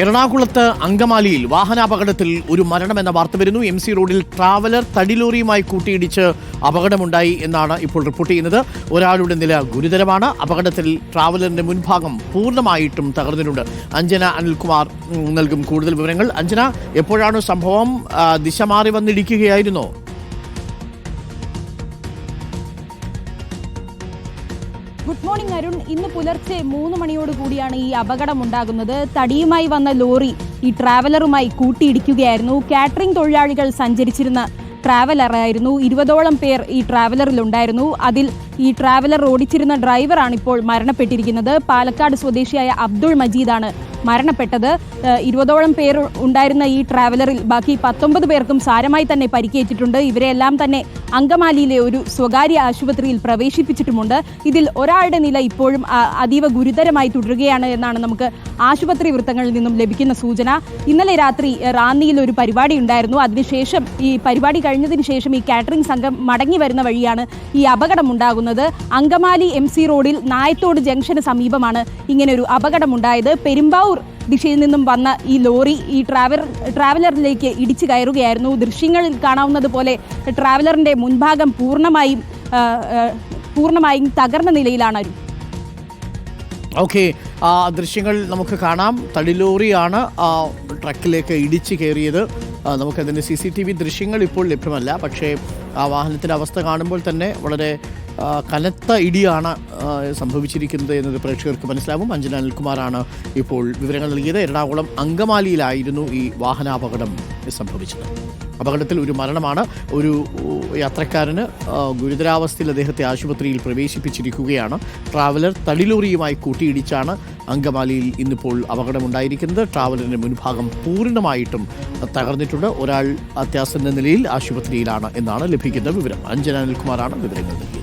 എറണാകുളത്ത് അങ്കമാലിയിൽ വാഹനാപകടത്തിൽ ഒരു മരണമെന്ന വാർത്ത വരുന്നു. MC റോഡിൽ ട്രാവലർ തടിലോറിയുമായി കൂട്ടിയിടിച്ച് അപകടമുണ്ടായി എന്നാണ് ഇപ്പോൾ റിപ്പോർട്ട് ചെയ്യുന്നത്. ഒരാളുടെ നില ഗുരുതരമാണ്. അപകടത്തിൽ ട്രാവലറിന്റെ മുൻഭാഗം പൂർണ്ണമായിട്ടും തകർന്നിട്ടുണ്ട്. അഞ്ജന അനിൽകുമാർ നൽകും കൂടുതൽ വിവരങ്ങൾ. അഞ്ജന, എപ്പോഴാണ് സംഭവം? ദിശ മാറി വന്നിടിക്കുകയായിരുന്നോ? Good morning Arun. ഇന്ന് പുലർച്ചെ 3 മണിയോടുകൂടിയാണ് ഈ അപകടം ഉണ്ടാകുന്നത്. തടിയുമായി വന്ന ലോറി ഈ ട്രാവലറുമായി കൂട്ടിയിടിക്കുകയായിരുന്നു. കാറ്ററിംഗ് തൊഴിലാളികൾ സഞ്ചരിച്ചിരുന്ന ട്രാവലറായിരുന്നു. 20ഓളം പേർ ഈ ട്രാവലറിലുണ്ടായിരുന്നു. അതിൽ ഈ ട്രാവലർ ഓടിച്ചിരുന്ന ഡ്രൈവറാണ് ഇപ്പോൾ മരണപ്പെട്ടിരിക്കുന്നത്. പാലക്കാട് സ്വദേശിയായ അബ്ദുൾ മജീദാണ് മരണപ്പെട്ടത്. 20ഓളം പേർ ഉണ്ടായിരുന്ന ഈ ട്രാവലറിൽ ബാക്കി 19 പേർക്കും സാരമായി തന്നെ പരിക്കേറ്റിട്ടുണ്ട്. ഇവരെല്ലാം തന്നെ അങ്കമാലിയിലെ ഒരു സ്വകാര്യ ആശുപത്രിയിൽ പ്രവേശിപ്പിച്ചിട്ടുമുണ്ട്. ഇതിൽ ഒരാളുടെ നില ഇപ്പോഴും അതീവ ഗുരുതരമായി തുടരുകയാണ് എന്നാണ് നമുക്ക് ആശുപത്രി വൃത്തങ്ങളിൽ നിന്നും ലഭിക്കുന്ന സൂചന. ഇന്നലെ രാത്രി റാന്നിയിൽ ഒരു പരിപാടി ഉണ്ടായിരുന്നു. അതിനുശേഷം ഈ പരിപാടി കഴിഞ്ഞതിന് ശേഷം ഈ കാറ്ററിംഗ് സംഘം മടങ്ങി വരുന്ന വഴിയാണ് ഈ അപകടം ഉണ്ടാകുന്നത്. അങ്കമാലി MC റോഡിൽ നായത്തോട് ജംഗ്ഷന് സമീപമാണ് ഇങ്ങനെയൊരു അപകടമുണ്ടായത്. പെരുമ്പാവൂർ ദിശയിൽ നിന്നും വന്ന ഈ ലോറി ഈ ട്രാവലറിലേക്ക് ഇടിച്ചു കയറുകയായിരുന്നു. ദൃശ്യങ്ങളിൽ കാണാവുന്നത് പോലെ ട്രാവലറിന്റെ മുൻഭാഗം പൂർണ്ണമായും തകർന്ന നിലയിലാണ്. ഓക്കെ, ദൃശ്യങ്ങൾ നമുക്ക് കാണാം. തടിലോറിയാണ് ട്രക്കിലേക്ക് ഇടിച്ചു കയറിയത്. നമുക്കതിൻ്റെ CCTV ദൃശ്യങ്ങൾ ഇപ്പോൾ ലഭ്യമല്ല. പക്ഷേ ആ വാഹനത്തിൻ്റെ അവസ്ഥ കാണുമ്പോൾ തന്നെ വളരെ കനത്ത ഇടിയാണ് സംഭവിച്ചിരിക്കുന്നത് എന്നത് പ്രേക്ഷകർക്ക് മനസ്സിലാവും. അഞ്ജന അനിൽകുമാറാണ് ഇപ്പോൾ വിവരങ്ങൾ നൽകിയത്. എറണാകുളം അങ്കമാലിയിലായിരുന്നു ഈ വാഹനാപകടം സംഭവിച്ചത്. അപകടത്തിൽ ഒരു മരണമാണ്. ഒരു യാത്രക്കാരന് ഗുരുതരാവസ്ഥയിൽ അദ്ദേഹത്തെ ആശുപത്രിയിൽ പ്രവേശിപ്പിച്ചിരിക്കുകയാണ്. ട്രാവലർ തടിലോറിയുമായി കൂട്ടിയിടിച്ചാണ് അങ്കമാലിയിൽ ഇന്നിപ്പോൾ അപകടമുണ്ടായിരിക്കുന്നത്. ട്രാവലറിൻ്റെ മുൻഭാഗം പൂർണ്ണമായിട്ടും തകർന്നിട്ടുണ്ട്. ഒരാൾ അത്യാസന്ന നിലയിൽ ആശുപത്രിയിലാണ് എന്നാണ് ലഭിക്കുന്ന വിവരം. അഞ്ജന അനിൽകുമാറാണ് വിവരങ്ങൾ നൽകിയത്.